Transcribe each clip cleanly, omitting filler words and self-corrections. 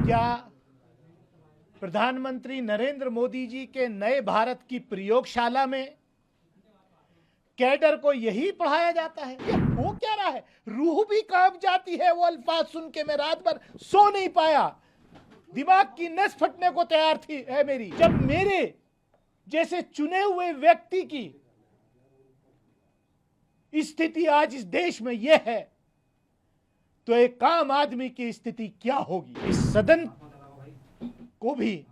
क्या प्रधानमंत्री नरेंद्र मोदी जी के नए भारत की प्रयोगशाला में कैडर को यही पढ़ाया जाता है? ये हो क्या रहा है? रूह भी कांप जाती है वो अल्फाज सुन के। मैं रात भर सो नहीं पाया, दिमाग की नस फटने को तैयार थी है मेरी, जब मेरे जैसे चुने हुए व्यक्ति की स्थिति आज इस देश में यह है, तो एक आम आदमी की स्थिति क्या होगी? इस सदन को भी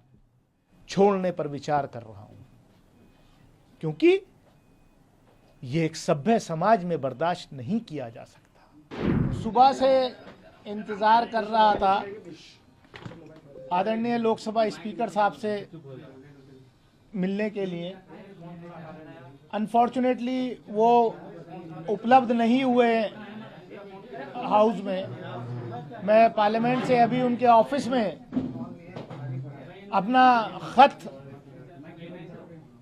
छोड़ने पर विचार कर रहा हूं, क्योंकि यह एक सभ्य समाज में बर्दाश्त नहीं किया जा सकता। सुबह से इंतजार कर रहा था आदरणीय लोकसभा स्पीकर साहब से मिलने के लिए। अनफॉर्चुनेटली वो उपलब्ध नहीं हुए हाउस में। मैं पार्लियामेंट से अभी उनके ऑफिस में अपना खत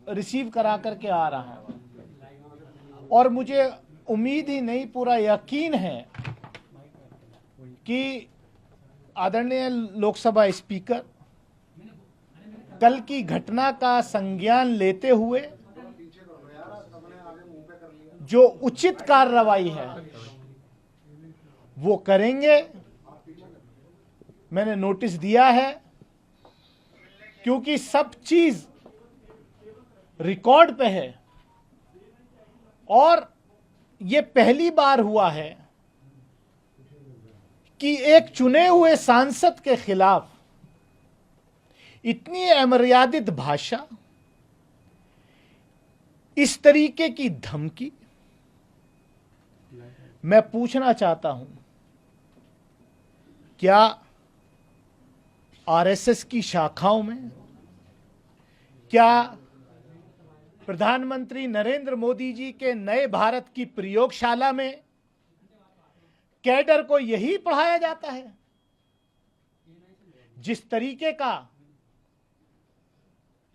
रिसीव करा करके आ रहा हूं, और मुझे उम्मीद ही नहीं, पूरा यकीन है कि आदरणीय लोकसभा स्पीकर कल की घटना का संज्ञान लेते हुए जो उचित कार्रवाई है वो करेंगे। मैंने नोटिस दिया है, क्योंकि सब चीज रिकॉर्ड पे है, और ये पहली बार हुआ है कि एक चुने हुए सांसद के खिलाफ इतनी अमर्यादित भाषा, इस तरीके की धमकी। मैं पूछना चाहता हूं, क्या आरएसएस की शाखाओं में, क्या प्रधानमंत्री नरेंद्र मोदी जी के नए भारत की प्रयोगशाला में कैडर को यही पढ़ाया जाता है? जिस तरीके का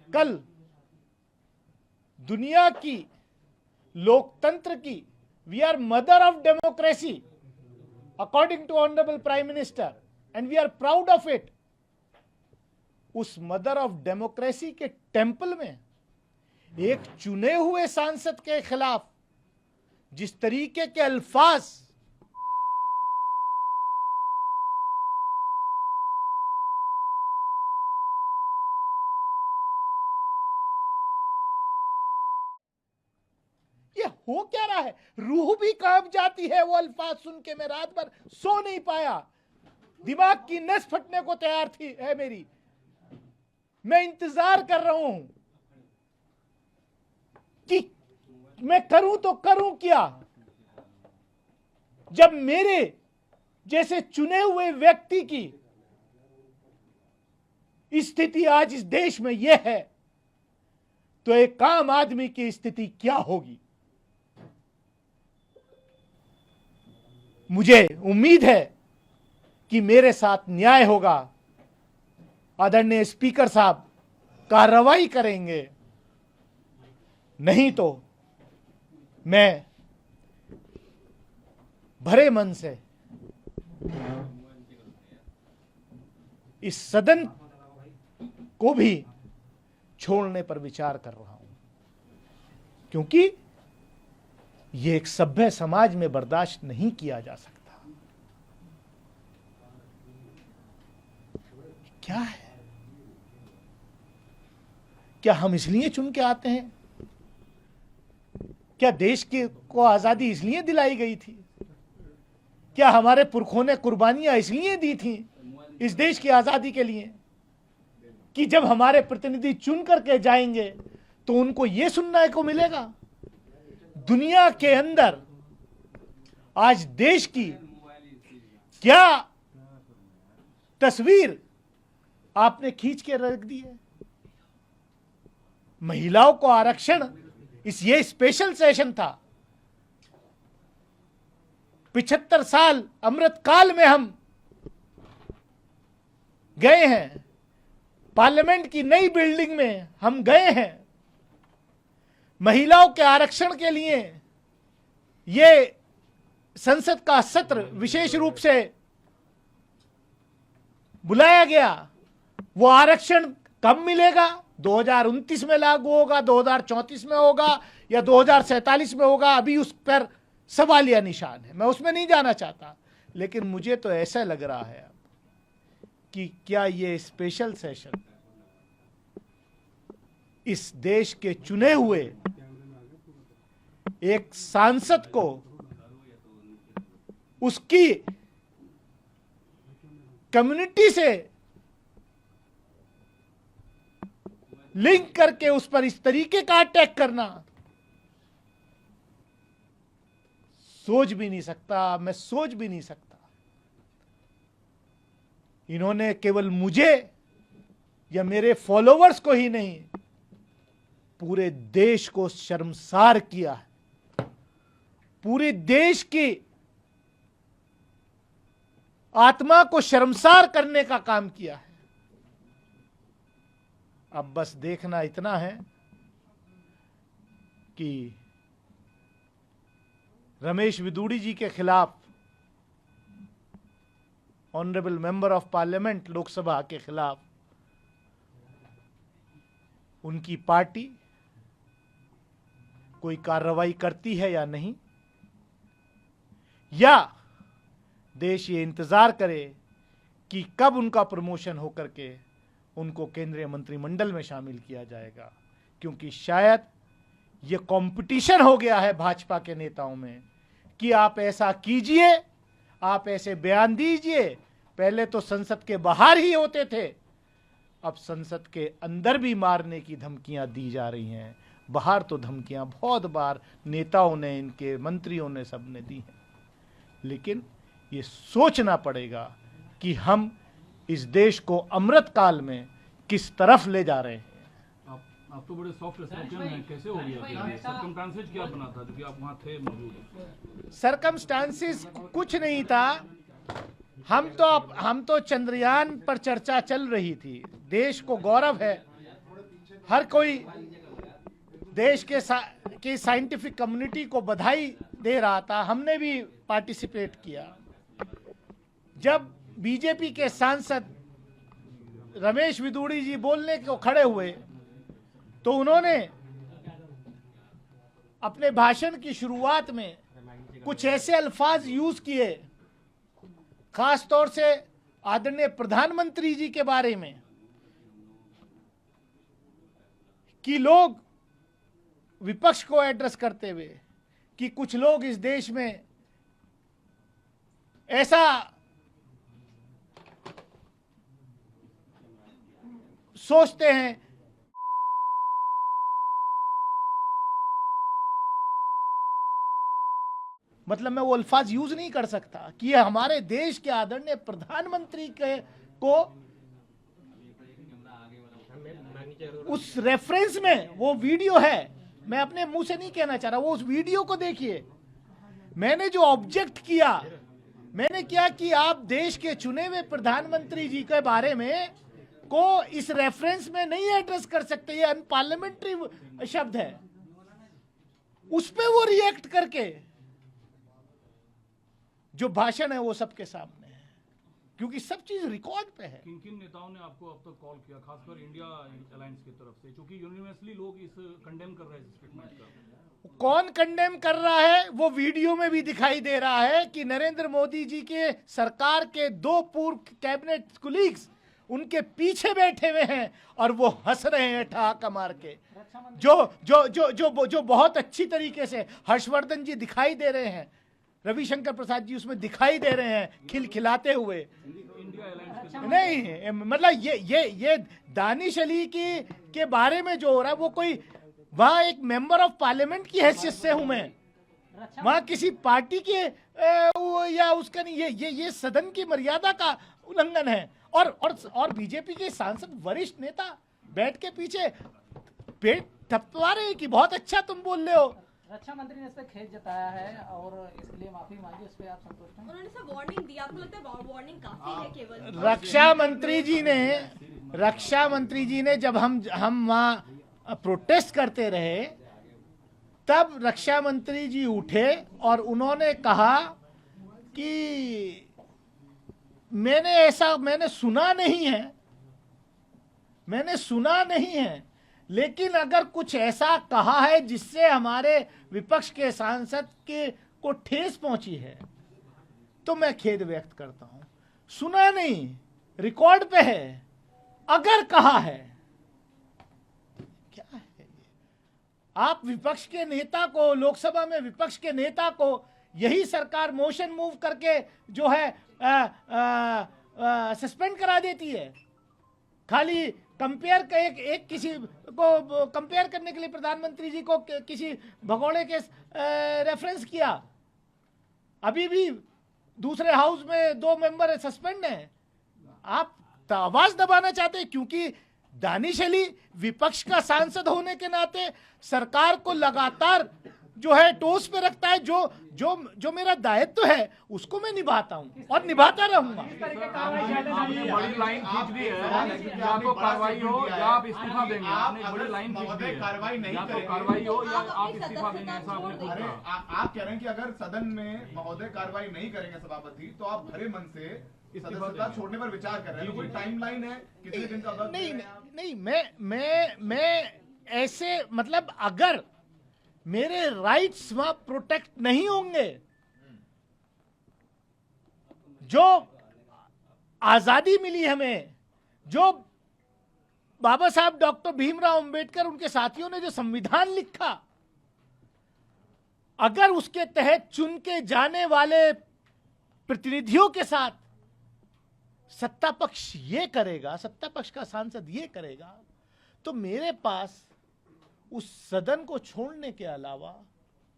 कल दुनिया की लोकतंत्र की, we are mother of democracy according to honourable prime minister, and we are proud of it. उस मदर ऑफ डेमोक्रेसी के टेंपल में एक चुने हुए सांसद के खिलाफ जिस तरीके के अल्फाज ये हो क्या रहा है? रूह भी कांप जाती है वो अल्फाज सुन के। मैं रात भर सो नहीं पाया, दिमाग की नस फटने को तैयार थी है मेरी। मैं इंतजार कर रहा हूं कि मैं करूं तो करूं क्या, जब मेरे जैसे चुने हुए व्यक्ति की स्थिति आज इस देश में यह है, तो एक आम आदमी की स्थिति क्या होगी? मुझे उम्मीद है कि मेरे साथ न्याय होगा। आदरणीय स्पीकर साहब कार्रवाई करेंगे, नहीं तो मैं भरे मन से इस सदन को भी छोड़ने पर विचार कर रहा हूं, क्योंकि यह एक सभ्य समाज में बर्दाश्त नहीं किया जा सकता। क्या है? क्या हम इसलिए चुन के आते हैं? क्या देश को आजादी इसलिए दिलाई गई थी? क्या हमारे पुरखों ने कुर्बानियां इसलिए दी थी इस देश की आजादी के लिए, कि जब हमारे प्रतिनिधि चुन करके जाएंगे तो उनको यह सुनने को मिलेगा? दुनिया के अंदर आज देश की क्या तस्वीर आपने खींच के रख दी है? महिलाओं को आरक्षण, ये स्पेशल सेशन था। 75 साल अमृत काल में हम गए हैं, पार्लियामेंट की नई बिल्डिंग में हम गए हैं। महिलाओं के आरक्षण के लिए ये संसद का सत्र विशेष रूप से बुलाया गया, वो आरक्षण कब मिलेगा? 2029 में लागू होगा, 2034 में होगा या 2047 में होगा? अभी उस पर सवालिया निशान है, मैं उसमें नहीं जाना चाहता। लेकिन मुझे तो ऐसा लग रहा है कि क्या ये स्पेशल सेशन इस देश के चुने हुए एक सांसद को उसकी कम्युनिटी से लिंक करके उस पर इस तरीके का अटैक करना, सोच भी नहीं सकता, मैं सोच भी नहीं सकता। इन्होंने केवल मुझे या मेरे फॉलोवर्स को ही नहीं, पूरे देश को शर्मसार किया है, पूरे देश की आत्मा को शर्मसार करने का काम किया है। अब बस देखना इतना है कि रमेश विदुड़ी जी के खिलाफ, honourable member of parliament Lok Sabha के खिलाफ, उनकी पार्टी कोई कार्रवाई करती है या नहीं, या देश ये इंतजार करे कि कब उनका प्रमोशन होकर के उनको केंद्रीय मंत्रिमंडल में शामिल किया जाएगा। क्योंकि शायद ये कंपटीशन हो गया है भाजपा के नेताओं में कि आप ऐसा कीजिए, आप ऐसे बयान दीजिए। पहले तो संसद के बाहर ही होते थे, अब संसद के अंदर भी मारने की धमकियां दी जा रही हैं। बाहर तो धमकियां बहुत बार नेताओं ने, इनके मंत्रियों ने, सबने दी हैं। लेकिन ये सोचना पड़ेगा कि हम इस देश को अमृत काल में किस तरफ ले जा रहे हैं। आप तो बड़े सॉफ्ट स्पोकन हैं, कैसे हो गया? सर्कमस्टांसेस क्या बना था क्योंकि आप वहां थे, मौजूद? सर्कमस्टांसेस कुछ नहीं था। हम तो चंद्रयान पर चर्चा चल रही थी। देश को गौरव है, हर कोई देश के साइंटिफिक कम्युनिटी को बधाई दे रहा था, हमने भी पार्टिसिपेट किया। जब बीजेपी के सांसद रमेश विदुड़ी जी बोलने को खड़े हुए तो उन्होंने अपने भाषण की शुरुआत में कुछ ऐसे अल्फाज यूज किए, खास तौर से आदरणीय प्रधानमंत्री जी के बारे में, कि लोग विपक्ष को एड्रेस करते हुए कि कुछ लोग इस देश में ऐसा सोचते हैं, मतलब मैं वो अल्फाज यूज नहीं कर सकता कि ये हमारे देश के आदरणीय प्रधानमंत्री के को उस रेफरेंस में वो वीडियो है, मैं अपने मुंह से नहीं कहना चाह रहा, वो उस वीडियो को देखिए। मैंने जो ऑब्जेक्ट किया, मैंने क्या कि आप देश के चुने हुए प्रधानमंत्री जी के बारे में को इस रेफरेंस में नहीं एड्रेस कर सकते, ये अनपार्लियामेंट्री शब्द है। उस पे वो रिएक्ट करके जो भाषण है वो सबके सामने है, क्योंकि सब चीज रिकॉर्ड पे है। किन किन नेताओं ने आपको अब तक कॉल किया, खासकर इंडिया अलायंस की तरफ से, क्योंकि यूनिवर्सली लोग इस कंडेम कर रहे हैं स्टेटमेंट का? कौन कंडेम कर रहा है वो वीडियो में भी दिखाई दे रहा है कि नरेंद्र मोदी जी के सरकार के 2 पूर्व कैबिनेट कुलीग्स उनके पीछे बैठे हुए हैं और वो हंस रहे हैं ठहाका मार के। जो बहुत अच्छी तरीके से हर्षवर्धन जी दिखाई दे रहे हैं, रविशंकर प्रसाद जी उसमें दिखाई दे रहे हैं खिलखिलाते हुए। नहीं मतलब ये दानिश अली के बारे में जो हो रहा है वो कोई, वहां एक मेंबर ऑफ पार्लियामेंट की हैसियत से हूं मैं, वहां किसी पार्टी के या उसका नहीं, ये सदन की मर्यादा का उल्लंघन है। और बीजेपी के सांसद वरिष्ठ नेता बैठ के पीछे पेट थपथपा रहे हैं कि बहुत अच्छा तुम बोल रहे हो। रक्षा मंत्री ने इस पे खेद जताया है और इसके लिए माफी मांगी, उस पे आप संतुष्ट हैं? उन्होंने सब वार्निंग दी, आपको लगता है वार्निंग काफी है केवल? रक्षा मंत्री जी ने जब हम वहां प्रोटेस्ट करते रहे तब रक्षा मंत्री जी उठे और उन्होंने कहा कि मैंने सुना नहीं है, लेकिन अगर कुछ ऐसा कहा है जिससे हमारे विपक्ष के सांसद को ठेस पहुंची है तो मैं खेद व्यक्त करता हूं। सुना नहीं, रिकॉर्ड पे है, अगर कहा है, क्या है ये? आप विपक्ष के नेता को, लोकसभा में विपक्ष के नेता को यही सरकार मोशन मूव करके जो है सस्पेंड करा देती है। खाली कंपेयर का एक किसी को कंपेयर करने के लिए प्रधानमंत्री जी को किसी भगोड़े के रेफरेंस किया। अभी भी दूसरे हाउस में 2 मेंबर सस्पेंड हैं। आप आवाज दबाना चाहते हैं क्योंकि दानिश अली विपक्ष का सांसद होने के नाते सरकार को लगातार जो है टोस पे रखता है। जो मेरा दायित्व है उसको मैं निभाता हूं और निभाता रहूंगा। आपने बड़ी लाइन खींच दी है, या तो कार्रवाई हो या आप इस्तीफा देंगे। आपने बड़ी लाइन खींच दी है, कार्रवाई नहीं, या तो कार्रवाई हो या आप इस्तीफा देंगे, ऐसा आपने कुछ कहा। आप कह रहे हैं कि अगर सदन में महोदय कार्रवाई नहीं करेंगे सभापति तो आप भरे मन से सदस्यता छोड़ने पर विचार कर रहे हैं। कोई टाइमलाइन है, कितने दिन का वक्त? नहीं, मैं ऐसे मतलब अगर मेरे राइट्स वहां प्रोटेक्ट नहीं होंगे, जो आजादी मिली हमें, जो बाबा साहब डॉक्टर भीमराव अंबेडकर उनके साथियों ने जो संविधान लिखा, अगर उसके तहत चुन के जाने वाले प्रतिनिधियों के साथ सत्ता पक्ष ये करेगा, सत्ता पक्ष का सांसद ये करेगा, तो मेरे पास उस सदन को छोड़ने के अलावा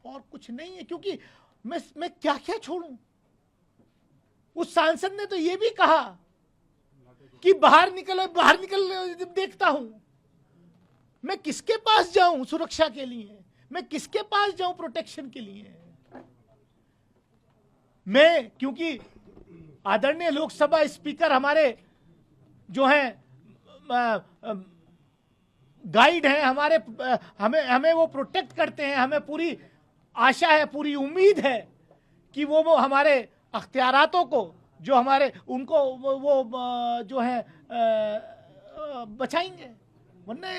और कुछ नहीं है। क्योंकि मैं क्या क्या छोड़ूं? उस सांसद ने तो ये भी कहा कि बाहर निकल देखता हूं। मैं किसके पास जाऊं सुरक्षा के लिए? मैं किसके पास जाऊं प्रोटेक्शन के लिए? मैं क्योंकि आदरणीय लोकसभा स्पीकर हमारे जो हैं गाइड हैं, हमें वो प्रोटेक्ट करते हैं। हमें पूरी आशा है, पूरी उम्मीद है कि वो हमारे अख्तियारातों को जो हमारे उनको वो जो है बचाएंगे, वरना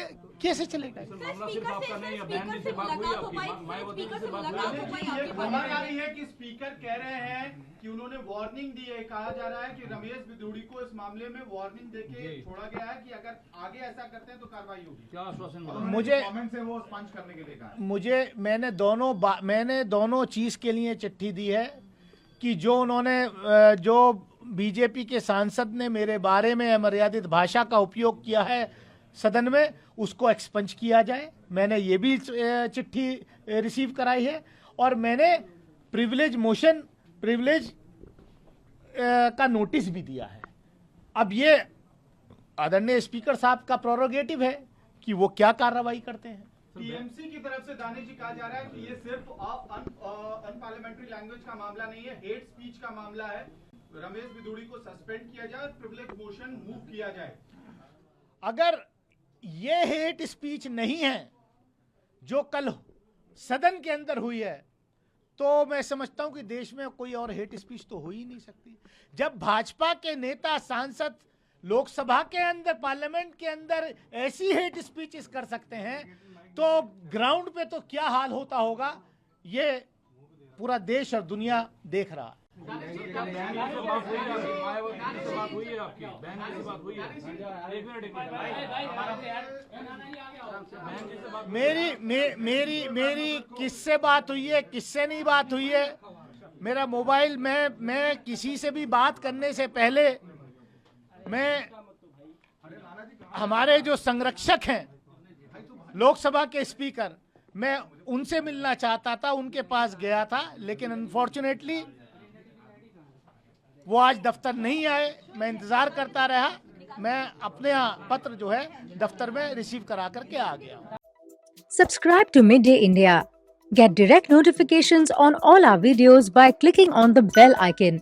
कैसे चलेगा? मामला सिर्फ आपका नहीं है, बहन जी से बात हुई आपकी, मायावती जी से बात हुई? ये खबर आ रही है कि स्पीकर कह रहे हैं कि उन्होंने वार्निंग दी है। कहा जा रहा है कि रमेश बिधूड़ी को इस मामले में वार्निंग देके छोड़ा गया है कि अगर आगे ऐसा करते हैं तो कार्रवाई होगी। क्या आश्वासन? मुझे कमेंट से वो स्पंज करने के लिए कहा। मैंने दोनों चीज के लिए चिट्ठी दी है कि जो बीजेपी के सांसद ने मेरे बारे में अमर्यादित भाषा का उपयोग किया है सदन में, उसको एक्सपंज किया जाए। मैंने ये भी चिट्ठी रिसीव कराई है और मैंने प्रिविलेज का नोटिस भी दिया है। अब ये आदरणीय स्पीकर साहब का प्रोरोगेटिव है कि वो क्या कार्रवाई करते हैं। टीएमसी की तरफ से दानिश जी कहा जा रहा है कि ये सिर्फ अनपार्लियामेंट्री लैंग्वेज का मामला नहीं है, हेट स्पीच का मामला है। रमेश बिधूड़ी को सस्पेंड किया जाए, प्रिविलेज मोशन मूव किया जाए। अगर ये हेट स्पीच नहीं है जो कल सदन के अंदर हुई है, तो मैं समझता हूं कि देश में कोई और हेट स्पीच तो हो ही नहीं सकती। जब भाजपा के नेता सांसद लोकसभा के अंदर, पार्लियामेंट के अंदर ऐसी हेट स्पीचेस कर सकते हैं, तो ग्राउंड पे तो क्या हाल होता होगा, ये पूरा देश और दुनिया देख रहा है। मेरी किससे बात हुई है, किससे नहीं बात हुई है? मेरा मोबाइल मैं किसी से भी बात करने से पहले मैं हमारे जो संरक्षक हैं लोकसभा के स्पीकर, मैं उनसे मिलना चाहता था, उनके पास गया था, लेकिन अनफॉर्चुनेटली वो आज दफ्तर नहीं आए। मैं इंतजार करता रहा। मैं अपने पत्र जो है दफ्तर में रिसीव करा करके आ गया। Subscribe to Midday India. Get direct notifications on all our videos by clicking on the bell icon.